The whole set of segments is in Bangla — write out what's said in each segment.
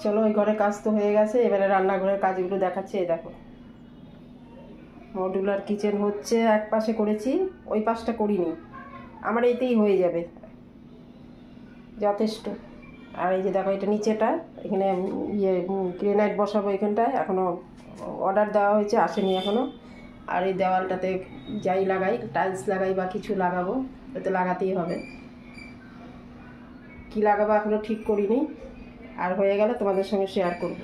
চলো, ওই ঘরে কাজ তো হয়ে গেছে, এবারে রান্নাঘরের কাজগুলো দেখাচ্ছে। এই দেখো, মডুলার কিচেন হচ্ছে, এক পাশে করেছি, ওই পাশটা করিনি। আমার এইতেই হয়ে যাবে যথেষ্ট। আর এই যে দেখো, এটা নিচেটা, এখানে গ্রেনাইট বসাবো এখানটায়, এখনও অর্ডার দেওয়া হয়েছে, আসেনি এখনও। আর এই দেওয়ালটাতে যাই লাগাই, টাইলস লাগাই বা কিছু লাগাবো, এতে লাগাতেই হবে। কি লাগাবো এখনও ঠিক করিনি, আর হয়ে গেলে তোমাদের সঙ্গে শেয়ার করব।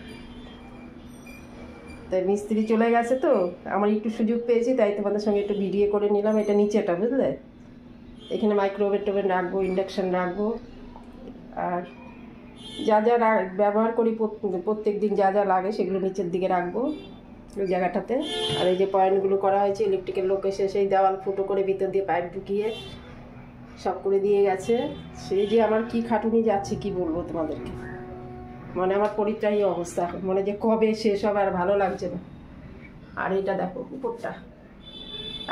তাই মিস্ত্রি চলে গেছে তো, আমার একটু সুযোগ পেয়েছি, তাই তোমাদের সঙ্গে একটু ভিডিও করে নিলাম। এটা নিচেটা, বুঝলে? এখানে মাইক্রোওভেন টোভেন রাখবো, ইন্ডাকশান রাখবো, আর যা যা ব্যবহার করি প্রত্যেক দিন যা যা লাগে সেগুলো নিচের দিকে রাখবো ওই জায়গাটাতে। আর এই যে পয়েন্টগুলো করা হয়েছে, ইলেকট্রিকের লোক এসে সেই দেওয়াল ফুটো করে ভিতর দিয়ে পাইপ ঢুকিয়ে সব করে দিয়ে গেছে। সেই যে আমার কি খাটুনি যাচ্ছে কি বলবো তোমাদেরকে, মানে আমার পরিত্রাহী অবস্থা, মনে যে কবে শেষ হবে, আর ভালো লাগছে না। আর এটা দেখো উপরটা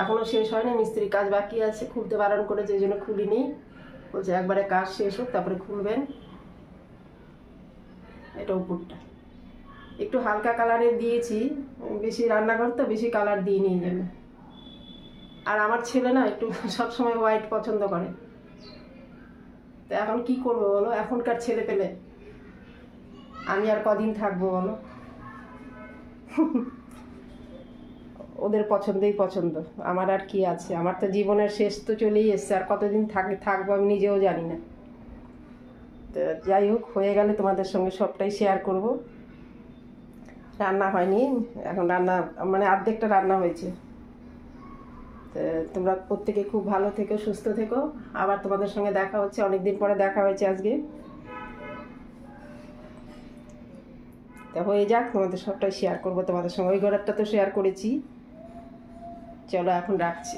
এখনও শেষ হয়নি, মিস্ত্রির কাজ বাকি আছে, খুলতে বারণ করেছে, এই জন্য খুলিনি। বলছে একবারে কাজ শেষ হোক তারপরে খুলবেন। এটা উপরটা একটু হালকা কালারের দিয়েছি, বেশি রান্নাঘর তো বেশি কালার দিইনি এই জন্য। আর আমার ছেলে না একটু সবসময় হোয়াইট পছন্দ করে, তো এখন কি করবো বলো, এখনকার ছেলে পেলে আমি আর কদিন থাকবো বলো? ওদের পছন্দই পছন্দ, আমার আর কি আছে? আমার তো জীবনের শেষ তো চলেই এসছে, আর কতদিন থাকবো আমি নিজেও জানি না। তো যাই হোক, হয়ে গেলে তোমাদের সঙ্গে সবটাই শেয়ার করব। রান্না হয়নি এখন, রান্না মানে অর্ধেকটা রান্না হয়েছে। তো তোমরা প্রত্যেকে খুব ভালো থেকো, সুস্থ থেকো। আবার তোমাদের সঙ্গে দেখা হচ্ছে, অনেক দিন পরে দেখা হয়েছে আজকে। তা হয়ে যাক, তোমাদের সবটাই শেয়ার করবো তোমাদের সঙ্গে। ওই ঘরেরটা তো শেয়ার করেছি। চলো এখন রাখছি।